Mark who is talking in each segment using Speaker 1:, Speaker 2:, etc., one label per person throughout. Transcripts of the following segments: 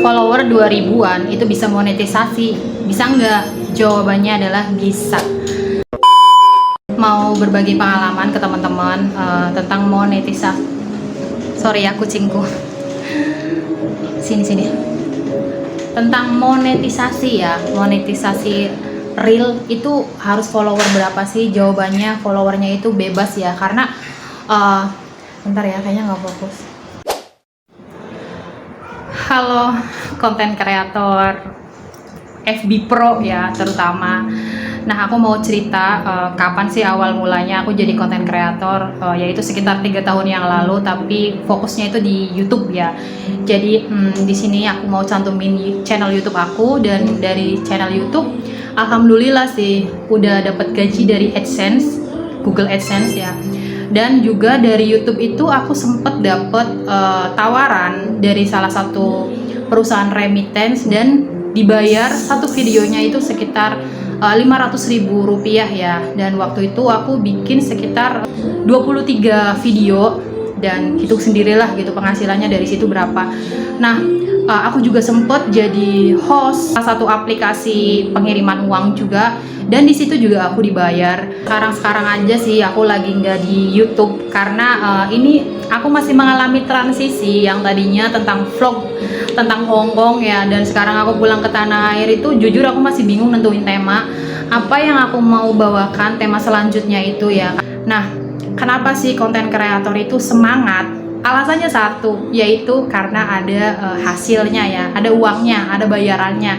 Speaker 1: follower 2000-an itu bisa monetisasi. Bisa nggak? Jawabannya adalah bisa. Mau berbagi pengalaman ke teman-teman tentang monetisasi. Sorry ya kucingku. Sini. Tentang monetisasi ya. Monetisasi real itu harus follower berapa sih? Jawabannya followernya itu bebas ya. Karena bentar ya, kayaknya nggak fokus. Halo konten kreator FB Pro ya terutama. Nah, aku mau cerita kapan sih awal mulanya aku jadi konten kreator, yaitu sekitar 3 tahun yang lalu, tapi fokusnya itu di YouTube ya. Jadi di sini aku mau cantumin channel YouTube aku, dan dari channel YouTube alhamdulillah sih udah dapat gaji dari AdSense, Google AdSense ya. Dan juga dari YouTube itu aku sempet dapet tawaran dari salah satu perusahaan remittance, dan dibayar satu videonya itu sekitar 500.000 rupiah ya. Dan waktu itu aku bikin sekitar 23 video, dan hitung sendirilah gitu penghasilannya dari situ berapa. Nah, aku juga sempet jadi host salah satu aplikasi pengiriman uang juga, dan di situ juga aku dibayar. Sekarang aja sih aku lagi nggak di YouTube karena ini aku masih mengalami transisi yang tadinya tentang vlog tentang Hongkong ya, dan sekarang aku pulang ke tanah air itu jujur aku masih bingung nentuin tema apa yang aku mau bawakan, tema selanjutnya itu ya. Nah, kenapa sih konten kreator itu semangat? Alasannya satu, yaitu karena ada hasilnya ya, ada uangnya, ada bayarannya.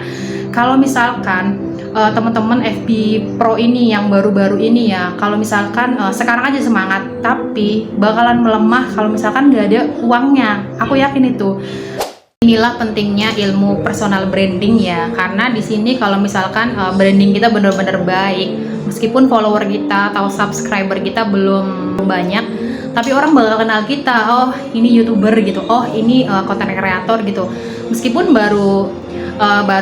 Speaker 1: Kalau misalkan teman-teman FB Pro ini yang baru-baru ini ya, kalau misalkan sekarang aja semangat, tapi bakalan melemah kalau misalkan nggak ada uangnya. Aku yakin itu. Inilah pentingnya ilmu personal branding ya, karena di sini kalau misalkan branding kita benar-benar baik, meskipun follower kita atau subscriber kita belum banyak, tapi orang bakal kenal kita. Oh, ini YouTuber gitu, oh ini content creator gitu. Meskipun baru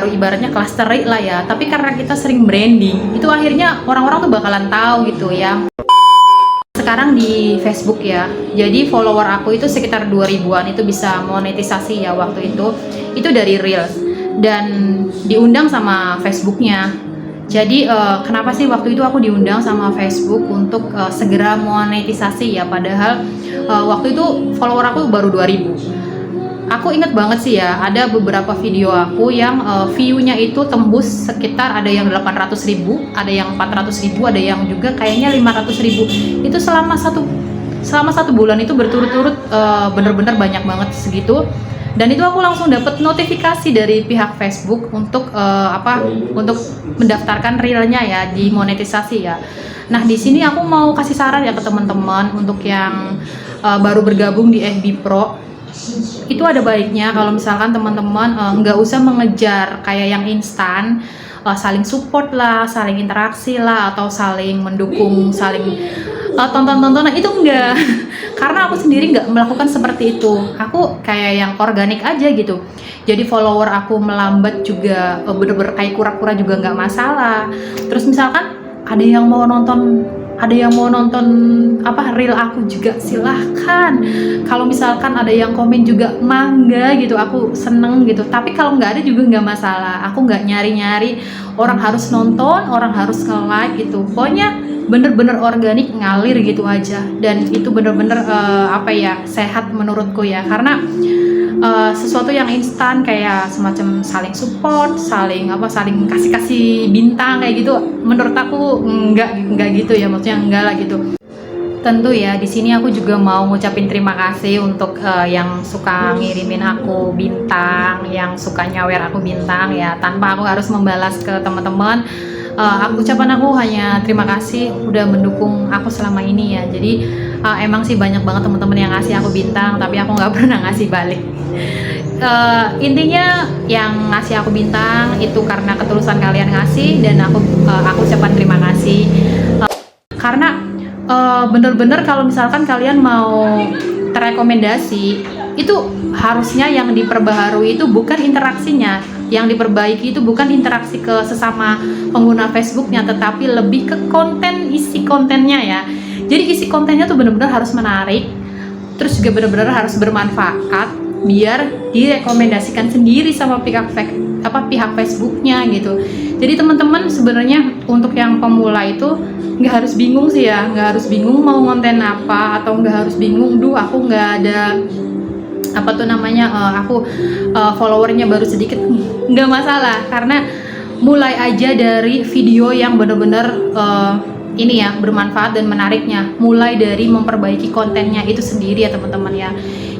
Speaker 1: ibaratnya kelas terik lah ya, tapi karena kita sering branding, itu akhirnya orang-orang tuh bakalan tahu gitu ya. Sekarang di Facebook ya, jadi follower aku itu sekitar 2000-an, itu bisa monetisasi ya waktu itu dari Reels, dan diundang sama Facebooknya. Jadi kenapa sih waktu itu aku diundang sama Facebook untuk segera monetisasi ya, padahal waktu itu follower aku baru 2000. Aku inget banget sih ya, ada beberapa video aku yang view-nya itu tembus sekitar, ada yang 800.000, ada yang 400.000, ada yang juga kayaknya 500.000. Itu selama satu bulan itu berturut-turut, bener-bener banyak banget segitu. Dan itu aku langsung dapet notifikasi dari pihak Facebook untuk untuk mendaftarkan realnya ya, di monetisasi ya. Nah, di sini aku mau kasih saran ya ke teman-teman untuk yang baru bergabung di FB Pro. Itu ada baiknya kalau misalkan teman-teman nggak usah mengejar kayak yang instan, saling support lah, saling interaksi lah, atau saling mendukung, saling tonton-tontonan, itu enggak. Karena aku sendiri nggak melakukan seperti itu. Aku kayak yang organik aja gitu. Jadi follower aku melambat juga, bener-bener kayak kura-kura juga nggak masalah. Terus misalkan ada yang mau nonton reel aku juga silahkan. Kalau misalkan ada yang komen juga mangga gitu, aku seneng gitu. Tapi kalau nggak ada juga nggak masalah. Aku nggak nyari-nyari orang harus nonton, orang harus nge-like gitu. Pokoknya bener-bener organik, ngalir gitu aja. Dan itu bener-bener sehat menurutku ya, karena sesuatu yang instan kayak semacam saling support, saling kasih bintang kayak gitu, menurut aku enggak gitu ya, maksudnya enggak lah gitu. Tentu ya, di sini aku juga mau ngucapin terima kasih untuk yang suka ngirimin aku bintang, yang suka nyawer aku bintang ya, tanpa aku harus membalas ke teman-teman. Ucapan aku hanya terima kasih udah mendukung aku selama ini ya. Jadi emang sih banyak banget teman-teman yang ngasih aku bintang, tapi aku nggak pernah ngasih balik. Intinya yang ngasih aku bintang itu karena ketulusan kalian ngasih, dan aku ucapkan terima kasih. Karena bener-bener kalau misalkan kalian mau terekomendasi, itu harusnya yang diperbaharui itu bukan interaksinya, yang diperbaiki itu bukan interaksi ke sesama pengguna Facebooknya, tetapi lebih ke isi kontennya ya. Jadi isi kontennya tuh bener-bener harus menarik, terus juga bener-bener harus bermanfaat, biar direkomendasikan sendiri sama pihak Facebooknya gitu. Jadi teman-teman sebenarnya untuk yang pemula itu nggak harus bingung sih ya, nggak harus bingung mau konten apa, atau nggak harus bingung aku nggak ada followernya baru sedikit. Nggak masalah, karena mulai aja dari video yang benar-benar ini ya bermanfaat dan menariknya, mulai dari memperbaiki kontennya itu sendiri ya teman-teman ya.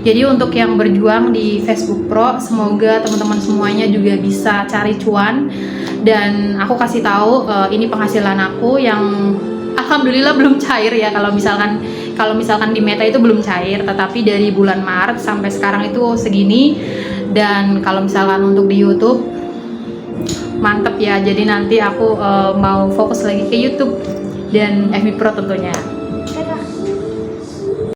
Speaker 1: Jadi untuk yang berjuang di Facebook Pro, semoga teman-teman semuanya juga bisa cari cuan. Dan aku kasih tahu ini penghasilan aku yang alhamdulillah belum cair ya. Kalau misalkan di Meta itu belum cair, tetapi dari bulan Maret sampai sekarang itu segini. Dan kalau misalkan untuk di YouTube mantep ya. Jadi nanti aku mau fokus lagi ke YouTube dan FB Pro tentunya.